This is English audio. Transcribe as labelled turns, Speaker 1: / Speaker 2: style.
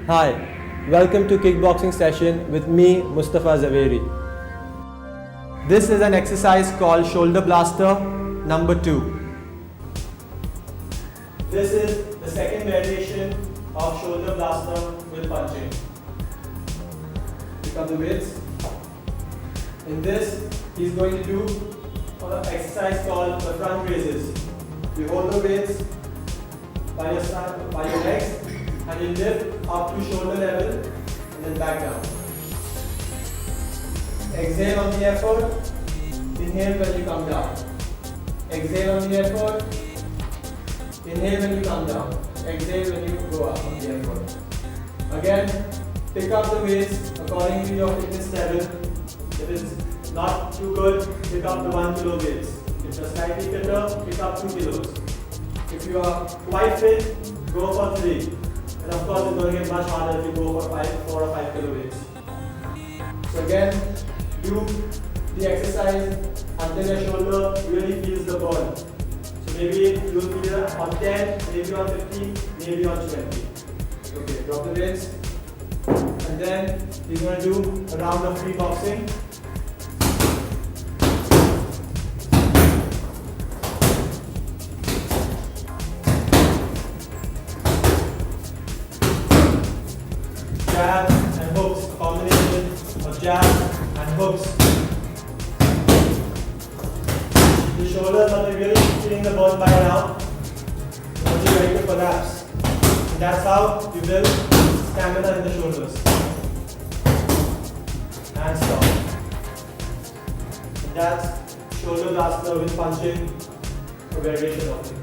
Speaker 1: Hi, welcome to kickboxing session with me, Mustafa Zaveri. This is an exercise called Shoulder Blaster number 2. This is the second variation of Shoulder Blaster with punching. Pick up the weights. In this, he's going to do an exercise called the front raises. You hold the weights by your legs and you lift up to shoulder level and then back down. Exhale on the effort, inhale when you come down. Exhale on the effort, inhale when you come down. Exhale when you go up on the effort. Again, pick up the weights according to your fitness level. If it's not too good, pick up the 1 kilo weights. If you're slightly fitter, pick up 2 kilos. If you are quite fit, go for 3. And of course, it's going to get much harder if you go for 4 or 5 kilo weights. So again, do the exercise until your shoulder really feels the burn. So maybe you'll feel it on 10, maybe on 15, maybe on 20. Okay, drop the weights. And then you're going to do a round of free boxing. Jab and hooks, a combination of jab and hooks. The shoulders are really feeling the burn by now. You're only ready to collapse. And that's how you build stamina in the shoulders. And stop. And that's shoulder blaster with punching, a variation of it.